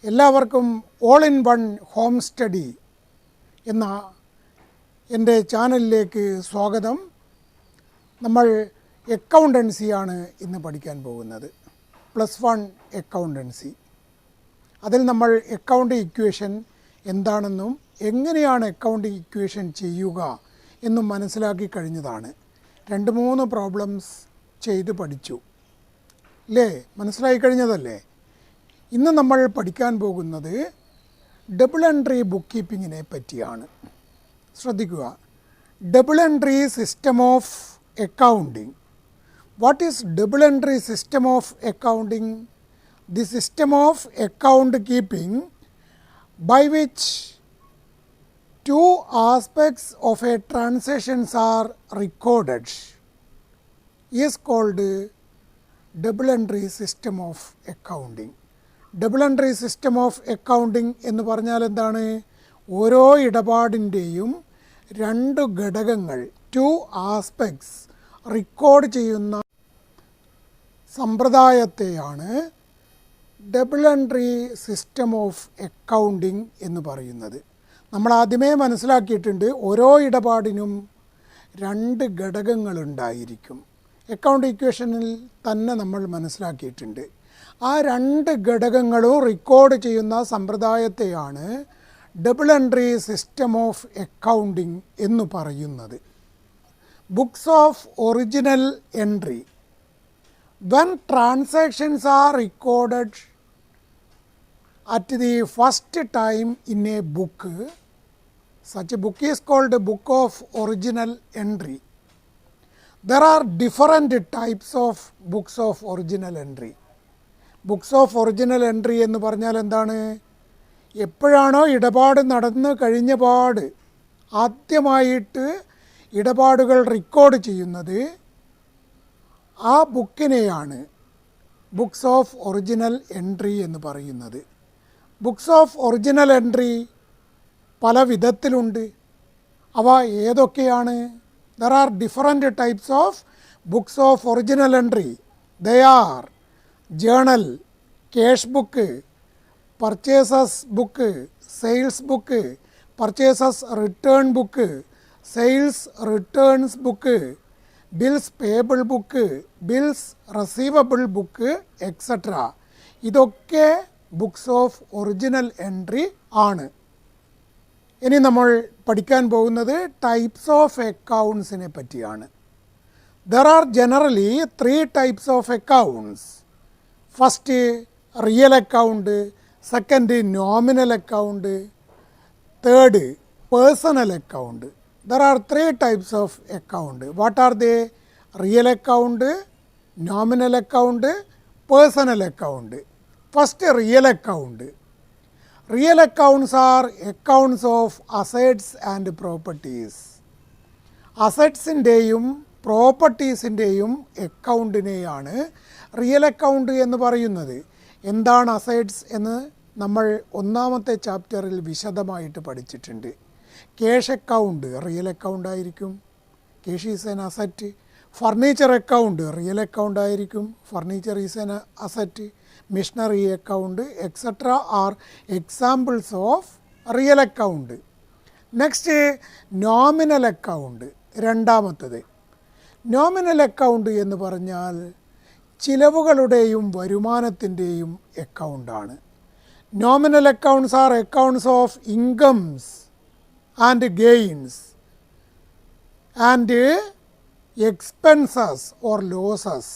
എല്ലാവർക്കും all in one home study എന്ന എൻ്റെ ചാനലിലേക്ക് സ്വാഗതം. നമ്മൾ അക്കൗണ്ടൻസിയാണ് ഇന്ന് പഠിക്കാൻ പോകുന്നത്. +1 അക്കൗണ്ടൻസി. അതിൽ നമ്മൾ അക്കൗണ്ട് ഇക്വേഷൻ എന്താണെന്നും എങ്ങനെയാണ് അക്കൗണ്ട് ഇക്വേഷൻ ചെയ്യുക എന്നും മനസ്സിലാക്കി കഴിഞ്ഞതാണ്. 2-3 പ്രോബ്ലംസ് ചെയ്ത് പഠിച്ചു അല്ലേ? മനസ്സിലായി കഴിഞ്ഞതല്ലേ? ഇന്ന് നമ്മൾ പഠിക്കാൻ പോകുന്നത് ഡബിൾ എൻട്രി ബുക്ക് കീപ്പിങ്ങിനെ പറ്റിയാണ്. ശ്രദ്ധിക്കുക. Double entry system of accounting. What is double entry system of accounting? The system of account keeping by which two aspects of a transactions are recorded is called double entry system of accounting. Double entry system of accounting എന്ന് പറഞ്ഞാൽ എന്താണ്? ഓരോ ഇടപാടിൻ്റെയും 2 ഘടകങ്ങൾ, 2 aspects record ചെയ്യുന്ന സമ്പ്രദായത്തെയാണ് double entry system of accounting എന്ന് പറയുന്നത്. നമ്മൾ ആദ്യമേ മനസ്സിലാക്കിയിട്ടുണ്ട്, ഓരോ ഇടപാടിനും 2 ഘടകങ്ങളുണ്ടായിരിക്കും. അക്കൗണ്ട് ഇക്വേഷനിൽ തന്നെ നമ്മൾ മനസ്സിലാക്കിയിട്ടുണ്ട്. ആ 2 ഘടകങ്ങളും റെക്കോർഡ് ചെയ്യുന്ന സമ്പ്രദായത്തെയാണ് double entry system of accounting എന്ന് പറയുന്നത്. Books of original entry. When transactions are recorded at the first time in a book, such a book is called a book of original entry. There are different types of books of original entry. Books of original entry എന്ന് പറഞ്ഞാൽ എന്താണ്? എപ്പോഴാണോ ഇടപാട് നടന്ന് കഴിഞ്ഞ പാട് ആദ്യമായിട്ട് ഇടപാടുകൾ റെക്കോർഡ് ചെയ്യുന്നത്, ആ ബുക്കിനെയാണ് ബുക്സ് ഓഫ് ഒറിജിനൽ എൻട്രി എന്ന് പറയുന്നത്. ബുക്സ് ഓഫ് ഒറിജിനൽ എൻട്രി പല വിധത്തിലുണ്ട്. അവ ഏതൊക്കെയാണ്? There are different types of books of original entry. They are journal, cash book, purchases book, sales book, purchases return book, sales returns book, bills payable book, bills receivable book, etcetera. ഇതൊക്കെ books of original entry ആണ്. ഇനി നമ്മൾ പഠിക്കാൻ പോകുന്നത് types of അക്കൗണ്ട്സിനെ പറ്റിയാണ്. There are generally 3 types of accounts. First real account, second nominal account, third personal account. There are 3 types of account. What are they? Real account, nominal account, personal account. First real account. Real accounts are accounts of assets and properties. അസറ്റ്സിൻ്റെയും പ്രോപ്പർട്ടീസിൻ്റെയും അക്കൗണ്ടിനെയാണ് real account എന്ന് പറയുന്നത്. എന്താണ് assets എന്ന് നമ്മൾ 1ാമത്തെ ചാപ്റ്ററിൽ വിശദമായിട്ട് പഠിച്ചിട്ടുണ്ട്. ക്യാഷ് അക്കൗണ്ട് റിയൽ അക്കൗണ്ട് ആയിരിക്കും, cash is an asset. Furniture account real account ആയിരിക്കും, furniture is an asset. Machinery account etcetera are examples of real account. Next nominal account, 2ാമത്തത്. നോമിനൽ അക്കൗണ്ട് എന്ന് പറഞ്ഞാൽ ചിലവുകളുടെയും വരുമാനത്തിൻ്റെയും അക്കൗണ്ടാണ്. Nominal accounts are accounts of incomes and gains and expenses or losses.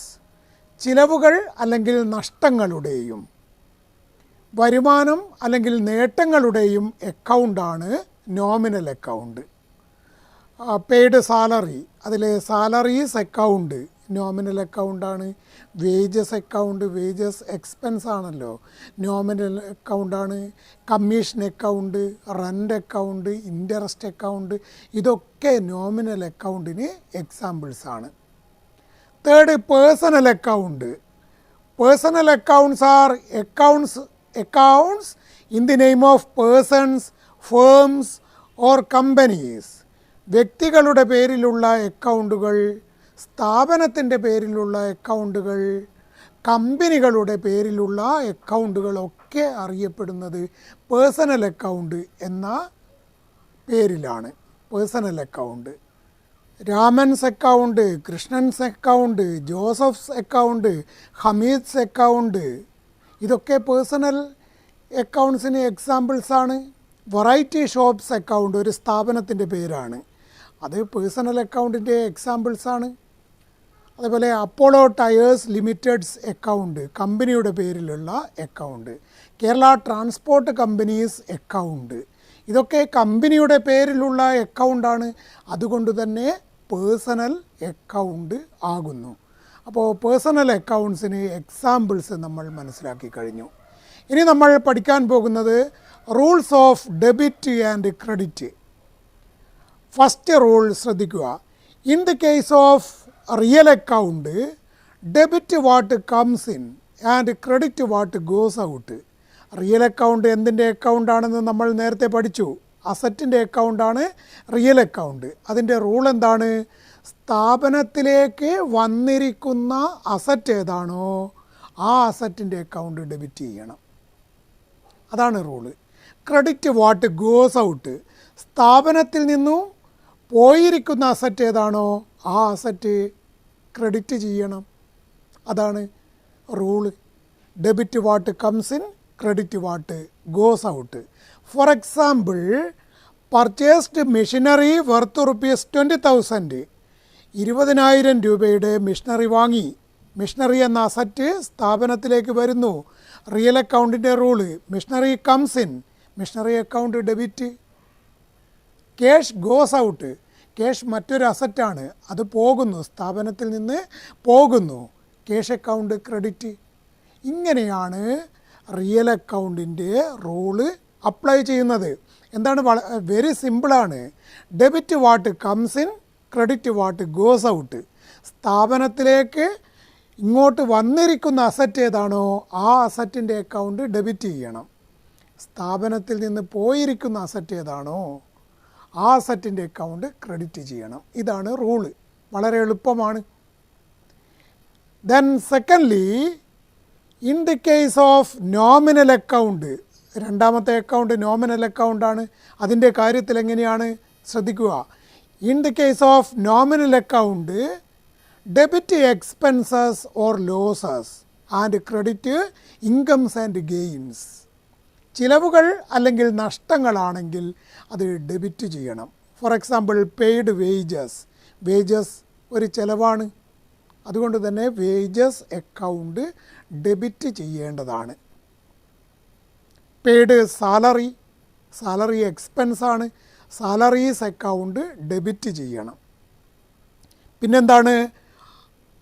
ചിലവുകൾ അല്ലെങ്കിൽ നഷ്ടങ്ങളുടെയും വരുമാനം അല്ലെങ്കിൽ നേട്ടങ്ങളുടെയും അക്കൗണ്ടാണ് നോമിനൽ അക്കൗണ്ട്. പെയ്ഡ് സാലറി, അതിലെ സാലറീസ് അക്കൗണ്ട് നോമിനൽ അക്കൗണ്ടാണ്. വേജസ് അക്കൗണ്ട്, വേജസ് എക്സ്പെൻസ് ആണല്ലോ, നോമിനൽ അക്കൗണ്ടാണ്. Commission account, rent account, interest account, ഇതൊക്കെ നോമിനൽ അക്കൗണ്ടിന് എക്സാമ്പിൾസാണ്. Third personal account. Personal accounts are accounts in the name of persons, firms or companies. വ്യക്തികളുടെ പേരിലുള്ള അക്കൗണ്ടുകൾ, സ്ഥാപനത്തിൻ്റെ പേരിലുള്ള അക്കൗണ്ടുകൾ, കമ്പനികളുടെ പേരിലുള്ള അക്കൗണ്ടുകളൊക്കെ ഇതൊക്കെ അറിയപ്പെടുന്നത് പേഴ്സണൽ അക്കൗണ്ട് എന്ന പേരിലാണ്. Personal account, Raman's account, Krishnan's account, Joseph's account, Hameed's account, ഇതൊക്കെ പേഴ്സണൽ അക്കൗണ്ട്സിന് എക്സാമ്പിൾസാണ്. വെറൈറ്റി ഷോപ്സ് അക്കൗണ്ട് ഒരു സ്ഥാപനത്തിൻ്റെ പേരാണ്, അത് പേഴ്സണൽ അക്കൗണ്ടിൻ്റെ എക്സാമ്പിൾസാണ്. അതേപോലെ അപ്പോളോ ടയേഴ്സ് ലിമിറ്റഡ്സ് അക്കൗണ്ട് കമ്പനിയുടെ പേരിലുള്ള account, Kerala transport companies account, ഇതൊക്കെ കമ്പനിയുടെ പേരിലുള്ള അക്കൗണ്ടാണ്, അതുകൊണ്ട് തന്നെ പേഴ്സണൽ അക്കൗണ്ട് ആകുന്നു. അപ്പോൾ പേഴ്സണൽ അക്കൗണ്ട്സിന് എക്സാമ്പിൾസ് നമ്മൾ മനസ്സിലാക്കി കഴിഞ്ഞു. ഇനി നമ്മൾ പഠിക്കാൻ പോകുന്നത് rules of debit and credit. First rule ശ്രദ്ധിക്കുക. In the case of real account, debit what comes in and credit what goes out. Real account എന്തിൻ്റെ അക്കൗണ്ടാണെന്ന് നമ്മൾ നേരത്തെ പഠിച്ചു. അസറ്റിൻ്റെ അക്കൗണ്ടാണ് റിയൽ അക്കൗണ്ട്. അതിൻ്റെ റൂൾ എന്താണ്? സ്ഥാപനത്തിലേക്ക് വന്നിരിക്കുന്ന അസറ്റ് ഏതാണോ ആ അസറ്റിൻ്റെ അക്കൗണ്ട് ഡെബിറ്റ് ചെയ്യണം, അതാണ് rule. Credit what goes out, സ്ഥാപനത്തിൽ നിന്നും പോയിരിക്കുന്ന അസറ്റ് ഏതാണോ ആ അസറ്റ് ക്രെഡിറ്റ് ചെയ്യണം, അതാണ് rule. Debit what comes in, credit what goes out. For example, purchased machinery worth ₹20,000, 20,000 രൂപയുടെ മെഷീനറി വാങ്ങി. മെഷീനറി എന്ന അസറ്റ് സ്ഥാപനത്തിലേക്ക് വരുന്നു. റിയൽ അക്കൗണ്ടിൻ്റെ rule, machinery comes in, machinery account debit. Cash goes out, cash മറ്റൊരു അസറ്റാണ്, അത് പോകുന്നു, സ്ഥാപനത്തിൽ നിന്ന് പോകുന്നു, ക്യാഷ് അക്കൗണ്ട് ക്രെഡിറ്റ്. ഇങ്ങനെയാണ് റിയൽ അക്കൗണ്ടിൻ്റെ റൂള് അപ്ലൈ ചെയ്യുന്നത്. എന്താണ്? വെരി സിമ്പിളാണ്. Debit what comes in, credit what goes out. സ്ഥാപനത്തിലേക്ക് ഇങ്ങോട്ട് വന്നിരിക്കുന്ന അസറ്റ് ഏതാണോ ആ അസറ്റിൻ്റെ അക്കൗണ്ട് ഡെബിറ്റ് ചെയ്യണം. സ്ഥാപനത്തിൽ നിന്ന് പോയിരിക്കുന്ന അസറ്റ് ഏതാണോ ആ അസറ്റിൻ്റെ അക്കൗണ്ട് ക്രെഡിറ്റ് ചെയ്യണം. ഇതാണ് റൂള്, വളരെ എളുപ്പമാണ്. Then secondly, in the case of nominal account, രണ്ടാമത്തെ അക്കൗണ്ട് നോമിനൽ അക്കൗണ്ടാണ്. അതിൻ്റെ കാര്യത്തിൽ എങ്ങനെയാണ് ശ്രദ്ധിക്കുക. In the case of nominal account, debit expenses or losses and credit incomes and gains. ചിലവുകൾ അല്ലെങ്കിൽ നഷ്ടങ്ങളാണെങ്കിൽ അത് ഡെബിറ്റ് ചെയ്യണം. For example, paid wages, wages ഒരു ചിലവാണ്, അതുകൊണ്ട് തന്നെ വേജസ് അക്കൗണ്ട് ഡെബിറ്റ് ചെയ്യേണ്ടതാണ്. പെയ്ഡ് സാലറി, സാലറി എക്സ്പെൻസാണ്, സാലറീസ് അക്കൗണ്ട് ഡെബിറ്റ് ചെയ്യണം. പിന്നെന്താണ്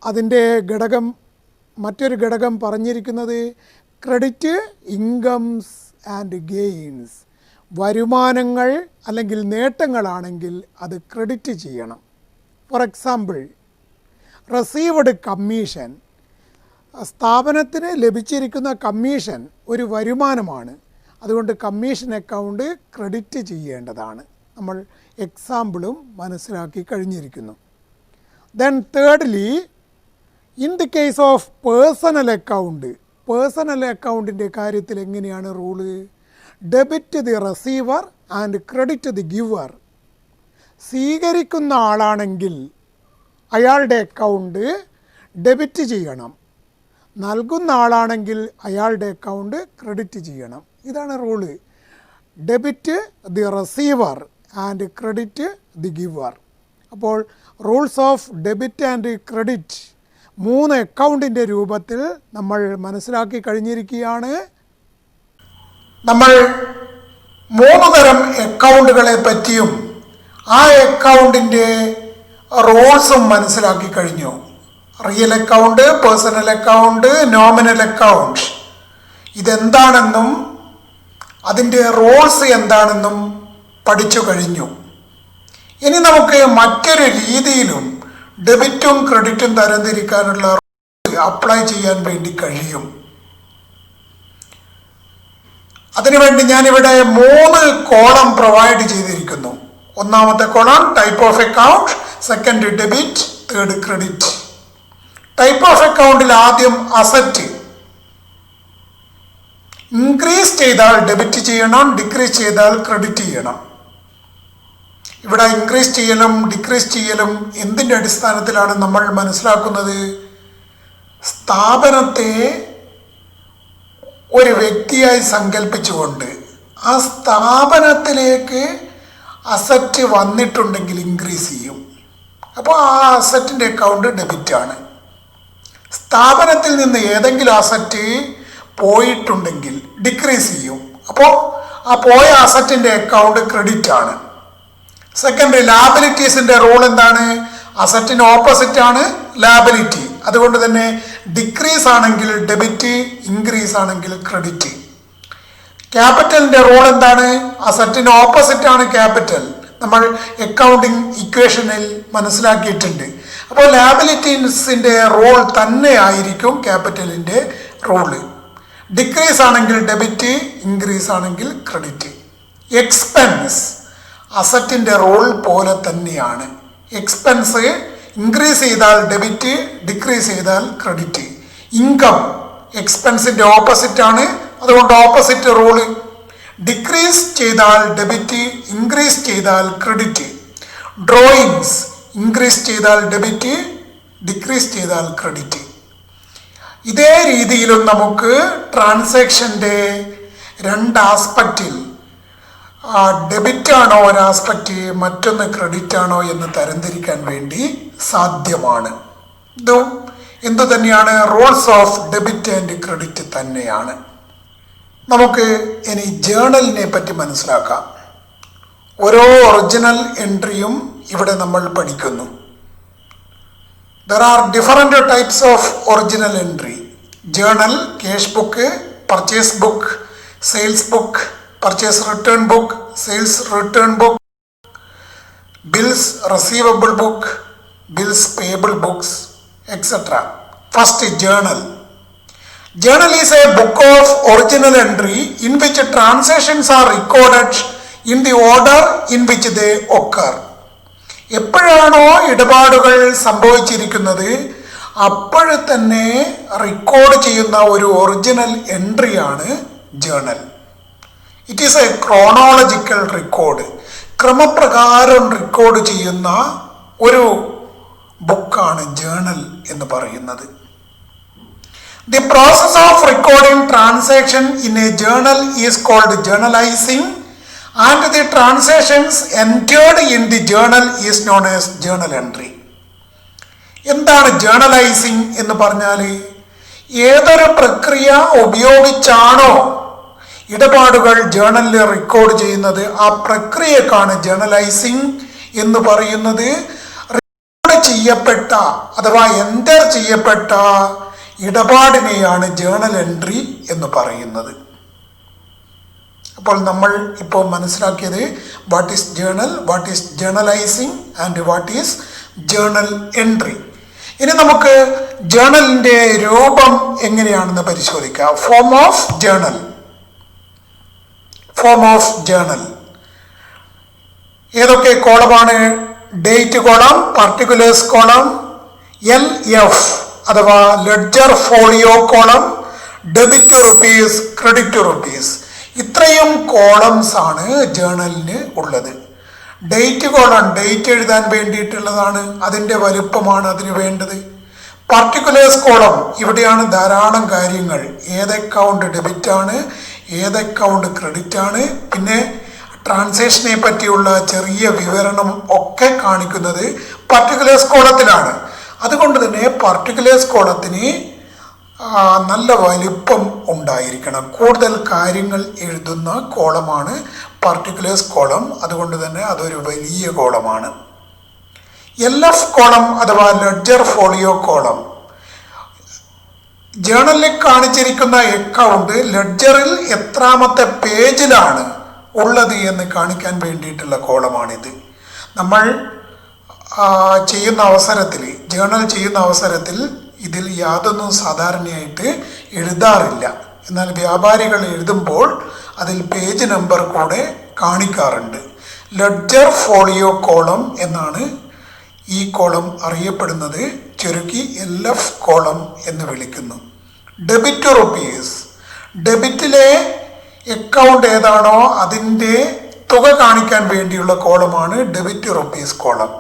അതിൻ്റെ ഘടകം? മറ്റൊരു ഘടകം പറഞ്ഞിരിക്കുന്നത് ക്രെഡിറ്റ് ഇൻകംസ് ആൻഡ് ഗെയിൻസ്. വരുമാനങ്ങൾ അല്ലെങ്കിൽ നേട്ടങ്ങളാണെങ്കിൽ അത് ക്രെഡിറ്റ് ചെയ്യണം. ഫോർ എക്സാമ്പിൾ, റിസീവ്ഡ് കമ്മീഷൻ, സ്ഥാപനത്തിന് ലഭിച്ചിരിക്കുന്ന കമ്മീഷൻ ഒരു വരുമാനമാണ്, അതുകൊണ്ട് കമ്മീഷൻ അക്കൗണ്ട് ക്രെഡിറ്റ് ചെയ്യേണ്ടതാണ്. നമ്മൾ എക്സാമ്പിളും മനസ്സിലാക്കി കഴിഞ്ഞിരിക്കുന്നു. Then thirdly, in the case of personal account, personal അക്കൗണ്ടിൻ്റെ കാര്യത്തിൽ എങ്ങനെയാണ് rule? Debit the receiver and credit the giver. സ്വീകരിക്കുന്ന ആളാണെങ്കിൽ അയാളുടെ അക്കൗണ്ട് ഡെബിറ്റ് ചെയ്യണം, നൽകുന്ന ആളാണെങ്കിൽ അയാളുടെ അക്കൗണ്ട് ക്രെഡിറ്റ് ചെയ്യണം. ഇതാണ് rule. Debit the receiver and credit the giver. അപ്പോൾ rules of debit and credit 3 അക്കൗണ്ടിൻ്റെ രൂപത്തിൽ നമ്മൾ മനസ്സിലാക്കി കഴിഞ്ഞിരിക്കുകയാണ്. നമ്മൾ 3 തരം അക്കൗണ്ടുകളെ പറ്റിയും ആ അക്കൗണ്ടിൻ്റെ റൂൾസും മനസ്സിലാക്കി കഴിഞ്ഞു. Real account, personal account, nominal account, ഇതെന്താണെന്നും അതിൻ്റെ റൂൾസ് എന്താണെന്നും പഠിച്ചു കഴിഞ്ഞു. ഇനി നമുക്ക് മറ്റൊരു രീതിയിലും ഡെബിറ്റും ക്രെഡിറ്റും തരംതിരിക്കാനുള്ള അപ്ലൈ ചെയ്യാൻ വേണ്ടി കഴിയും. അതിനുവേണ്ടി ഞാനിവിടെ 3 കോളം പ്രൊവൈഡ് ചെയ്തിരിക്കുന്നു. ഒന്നാമത്തെ column type of account, second debit, third credit. Type of അക്കൗണ്ടിൽ ആദ്യം അസറ്റ്, ഇൻക്രീസ് ചെയ്താൽ ഡെബിറ്റ് ചെയ്യണം, ഡിക്രീസ് ചെയ്താൽ ക്രെഡിറ്റ് ചെയ്യണം. ഇവിടെ ഇൻക്രീസ് ചെയ്യലും ഡിക്രീസ് ചെയ്യലും എന്തിൻ്റെ അടിസ്ഥാനത്തിലാണ് നമ്മൾ മനസ്സിലാക്കുന്നത്? സ്ഥാപനത്തെ ഒരു വ്യക്തിയായി സങ്കല്പിച്ചുകൊണ്ട് ആ സ്ഥാപനത്തിലേക്ക് അസറ്റ് വന്നിട്ടുണ്ടെങ്കിൽ ഇൻക്രീസ് ചെയ്യും. അപ്പോൾ ആ അസറ്റിൻ്റെ അക്കൗണ്ട് ഡെബിറ്റാണ്. സ്ഥാപനത്തിൽ നിന്ന് ഏതെങ്കിലും അസറ്റ് പോയിട്ടുണ്ടെങ്കിൽ ഡിക്രീസ് ചെയ്യും. അപ്പോൾ ആ പോയ അസറ്റിൻ്റെ അക്കൗണ്ട് ക്രെഡിറ്റ് ആണ്. സെക്കൻഡ്, ലാബിലിറ്റീസിൻ്റെ റൂൾ എന്താണ്? അസറ്റിന് ഓപ്പോസിറ്റാണ് ലാബിലിറ്റി. അതുകൊണ്ട് തന്നെ ഡിക്രീസ് ആണെങ്കിൽ ഡെബിറ്റ്, ഇൻക്രീസ് ആണെങ്കിൽ ക്രെഡിറ്റ്. ക്യാപിറ്റലിൻ്റെ റൂൾ എന്താണ്? അസറ്റിന് ഓപ്പോസിറ്റാണ് ക്യാപിറ്റൽ. നമ്മൾ അക്കൗണ്ടിങ് ഇക്വേഷനിൽ മനസ്സിലാക്കിയിട്ടുണ്ട്. അപ്പോൾ ലാബിലിറ്റീസിൻ്റെ റൂൾ തന്നെ ആയിരിക്കും ക്യാപിറ്റലിൻ്റെ റൂള്. ഡിക്രീസ് ആണെങ്കിൽ ഡെബിറ്റ്, ഇൻക്രീസ് ആണെങ്കിൽ ക്രെഡിറ്റ്. എക്സ്പെൻസ് അസറ്റിൻ്റെ റൂൾ പോലെ തന്നെയാണ്. എക്സ്പെൻസ് ഇൻക്രീസ് ചെയ്താൽ ഡെബിറ്റ്, ഡിക്രീസ് ചെയ്താൽ ക്രെഡിറ്റ്. ഇൻകം എക്സ്പെൻസിൻ്റെ ഓപ്പോസിറ്റാണ്, അതുകൊണ്ട് ഓപ്പോസിറ്റ് റൂള്. ഡിക്രീസ് ചെയ്താൽ ഡെബിറ്റ്, ഇൻക്രീസ് ചെയ്താൽ ക്രെഡിറ്റ്. ഡ്രോയിങ്സ് ഇൻക്രീസ് ചെയ്താൽ ഡെബിറ്റ്, ഡിക്രീസ് ചെയ്താൽ ക്രെഡിറ്റ്. ഇതേ രീതിയിലും നമുക്ക് ട്രാൻസാക്ഷൻ്റെ രണ്ട് ആസ്പെക്റ്റിൽ ഡെബിറ്റ് ആണോ ഒരു ആസ്പെക്റ്റ്, മറ്റൊന്ന് ക്രെഡിറ്റ് ആണോ എന്ന് തരംതിരിക്കാൻ വേണ്ടി സാധ്യമാണ്. ഇതും എന്തു തന്നെയാണ്? Rules of debit and credit തന്നെയാണ്. നമുക്ക് ഇനി ജേണലിനെ പറ്റി മനസ്സിലാക്കാം. ഓരോ ഒറിജിനൽ എൻട്രിയും ഇവിടെ നമ്മൾ പഠിക്കുന്നു. There are different types of original entry. Journal, cash book, purchase book, sales book, purchase return book, sales return book, bills receivable book, bills payable books, etc. First, journal. Journal is a book of original entry in which transactions are recorded in the order in which they occur. എപ്പോഴാണോ ഇടപാടുകൾ സംഭവിച്ചിരിക്കുന്നത് അപ്പോഴെ തന്നെ record ചെയ്യുന്ന ഒരു original എൻട്രിയാണ് journal. It is a chronological record. ക്രമപ്രകാരം record ചെയ്യുന്ന ഒരു ബുക്കാണ് ജേണൽ എന്ന് പറയുന്നത്. The process of recording transaction in a journal is called journalising and the transactions entered in the journal is known as journal entry. എന്താണ് ജേർണലൈസിംഗ് എന്ന് പറഞ്ഞാൽ? ഏതൊരു പ്രക്രിയ ഉപയോഗിച്ചാണോ ഇടപാടുകൾ ജേർണലിൽ റെക്കോർഡ് ചെയ്യുന്നത് ആ പ്രക്രിയക്കാണ് ജേർണലൈസിംഗ് എന്ന് പറയുന്നത്. റെക്കോർഡ് ചെയ്യപ്പെട്ട അഥവാ എൻ്റർ ചെയ്യപ്പെട്ട ഇടപാടിനെയാണ് ജേർണൽ എൻട്രി എന്ന് പറയുന്നത്. അപ്പോൾ നമ്മൾ ഇപ്പോൾ മനസ്സിലാക്കിയത് what is journal, what is journalising and what is journal entry. ഇനി നമുക്ക് ജേണലിൻ്റെ രൂപം എങ്ങനെയാണെന്ന് പരിശോധിക്കാം. Form of journal. Form of journal ഏതൊക്കെ കോളമാണ്? Date column, particulars column, LF അഥവാ ledger folio column, debit rupees, credit rupees. ഇത്രയും കോളംസ് ആണ് ജേണലിന് ഉള്ളത്. ഡേറ്റ് കോളം ഡേറ്റ് എഴുതാൻ വേണ്ടിയിട്ടുള്ളതാണ്, അതിൻ്റെ വലുപ്പമാണ് അതിന് വേണ്ടത്. പർട്ടിക്കുലേഴ്സ് കോളം ഇവിടെയാണ് ധാരാളം കാര്യങ്ങൾ. ഏത് അക്കൗണ്ട് ഡെബിറ്റാണ്, ഏത് അക്കൗണ്ട് ക്രെഡിറ്റ് ആണ്, പിന്നെ ട്രാൻസാക്ഷനെ പറ്റിയുള്ള ചെറിയ വിവരണം ഒക്കെ കാണിക്കുന്നത് പർട്ടിക്കുലേഴ്സ് കോളത്തിലാണ്. അതുകൊണ്ട് തന്നെ പർട്ടിക്കുലേഴ്സ് കോളത്തിന് നല്ല വലിപ്പം ഉണ്ടായിരിക്കണം. കൂടുതൽ കാര്യങ്ങൾ എഴുതുന്ന കോളമാണ് പർട്ടിക്കുലേഴ്സ് കോളം. അതുകൊണ്ട് തന്നെ അതൊരു വലിയ കോളമാണ്. LF കോളം അഥവാ ലെഡ്ജർ ഫോളിയോ കോളം. ജേണലിൽ കാണിച്ചിരിക്കുന്ന അക്കൗണ്ട് ലെഡ്ജറിൽ എത്രാമത്തെ പേജിലാണ് ഉള്ളത് എന്ന് കാണിക്കാൻ വേണ്ടിയിട്ടുള്ള കോളമാണിത്. നമ്മൾ ചെയ്യുന്ന അവസരത്തിൽ, ജേണൽ ചെയ്യുന്ന അവസരത്തിൽ ഇതിൽ യാതൊന്നും സാധാരണയായിട്ട് എഴുതാറില്ല. എന്നാൽ വ്യാപാരികൾ എഴുതുമ്പോൾ അതിൽ പേജ് നമ്പർ കൂടെ കാണിക്കാറുണ്ട്. ലെഡ്ജർ ഫോളിയോ കോളം എന്നാണ് ഈ കോളം അറിയപ്പെടുന്നത്. ചുരുക്കി LF കോളം എന്ന് വിളിക്കുന്നു. Debit rupees. ഡെബിറ്റിലെ അക്കൗണ്ട് ഏതാണോ അതിൻ്റെ തുക കാണിക്കാൻ വേണ്ടിയുള്ള കോളമാണ് debit rupees column.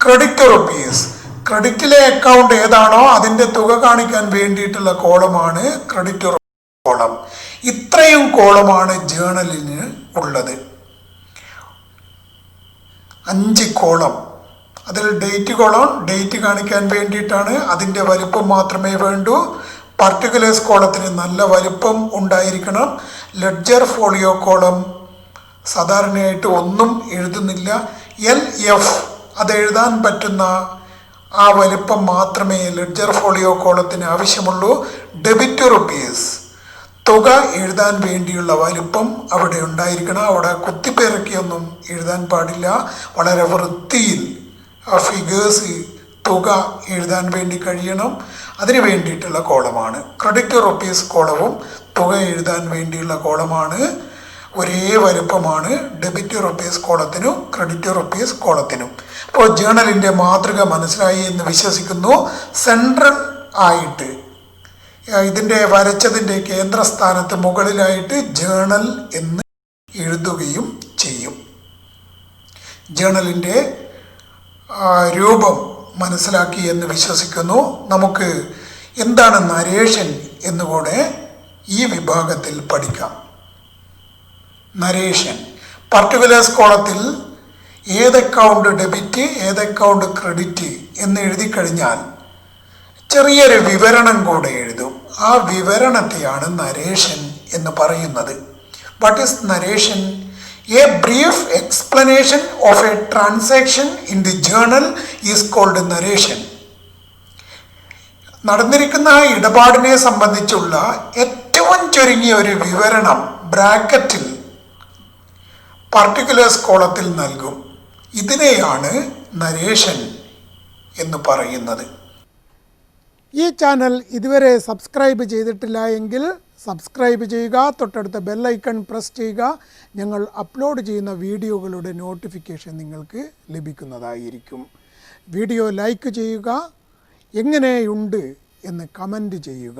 Credit rupees, ക്രെഡിറ്റിലെ അക്കൗണ്ട് ഏതാണോ അതിൻ്റെ തുക കാണിക്കാൻ വേണ്ടിയിട്ടുള്ള കോളമാണ് ക്രെഡിറ്റ് കോളം. ഇത്രയും കോളമാണ് ജേണലിന് ഉള്ളത്. 5 കോളം. അതിൽ ഡേറ്റ് കോളം ഡേറ്റ് കാണിക്കാൻ വേണ്ടിയിട്ടാണ്, അതിൻ്റെ വലിപ്പം മാത്രമേ വേണ്ടൂ. പർട്ടിക്കുലേഴ്സ് കോളത്തിന് നല്ല വലിപ്പം ഉണ്ടായിരിക്കണം. ലെഡ്ജർ ഫോളിയോ കോളം സാധാരണയായിട്ട് ഒന്നും എഴുതുന്നില്ല. LF അത് എഴുതാൻ പറ്റുന്ന ആ വലിപ്പം മാത്രമേ ലെഡ്ജർ ഫോളിയോ കോളത്തിന് ആവശ്യമുള്ളൂ. ഡെബിറ്റ് റുപ്പീസ് തുക എഴുതാൻ വേണ്ടിയുള്ള വലിപ്പം അവിടെ ഉണ്ടായിരിക്കണം. അവിടെ കുത്തിപ്പെറുക്കിയൊന്നും എഴുതാൻ പാടില്ല. വളരെ വൃത്തിയിൽ ആ ഫിഗേഴ്സ് തുക എഴുതാൻ വേണ്ടി കഴിയണം. അതിന് വേണ്ടിയിട്ടുള്ള കോളമാണ് ക്രെഡിറ്റ് റുപ്പീസ് കോളവും തുക എഴുതാൻ വേണ്ടിയുള്ള കോളമാണ്. ഒരേ വലുപ്പമാണ് ഡെബിറ്റ് റുപ്പീസ് കോളത്തിനും ക്രെഡിറ്റ് റുപ്പീസ് കോളത്തിനും. അപ്പോൾ ജേണലിൻ്റെ മാതൃക മനസ്സിലായി എന്ന് വിശ്വസിക്കുന്നു. സെൻട്രൽ ആയിട്ട് ഇതിൻ്റെ വരച്ചതിൻ്റെ കേന്ദ്രസ്ഥാനത്ത് മുകളിലായിട്ട് ജേണൽ എന്ന് എഴുതുകയും ചെയ്യും. ജേണലിൻ്റെ രൂപം മനസ്സിലാക്കി എന്ന് വിശ്വസിക്കുന്നു. നമുക്ക് എന്താണ് നരേഷൻ എന്നുകൂടെ ഈ വിഭാഗത്തിൽ പഠിക്കാം. നരേഷൻ പർട്ടിക്കുലേഴ്സ് കോളത്തിൽ ഏത് അക്കൗണ്ട് ഡെബിറ്റ് ഏത് അക്കൗണ്ട് ക്രെഡിറ്റ് എന്ന് എഴുതി കഴിഞ്ഞാൽ ചെറിയൊരു വിവരണം കൂടെ എഴുതും. ആ വിവരണത്തെയാണ് നരേഷൻ എന്ന് പറയുന്നത്. What is narration? A brief explanation of a transaction in the journal is called narration. നടന്നിരിക്കുന്ന ഇടപാടിനെ സംബന്ധിച്ചുള്ള ഏറ്റവും ചുരുങ്ങിയ ഒരു വിവരണം ബ്രാക്കറ്റിൽ പർട്ടിക്കുലേഴ്സ് കോളത്തിൽ നൽകും. ഇതിനെയാണ് നരേഷൻ എന്ന് പറയുന്നത്. ഈ ചാനൽ ഇതുവരെ സബ്സ്ക്രൈബ് ചെയ്തിട്ടില്ല എങ്കിൽ സബ്സ്ക്രൈബ് ചെയ്യുക. തൊട്ടടുത്ത ബെല്ലൈക്കൺ പ്രസ് ചെയ്യുക. ഞങ്ങൾ അപ്ലോഡ് ചെയ്യുന്ന വീഡിയോകളുടെ നോട്ടിഫിക്കേഷൻ നിങ്ങൾക്ക് ലഭിക്കുന്നതായിരിക്കും. വീഡിയോ ലൈക്ക് ചെയ്യുക. എങ്ങനെയുണ്ട് എന്ന് കമൻറ്റ് ചെയ്യുക.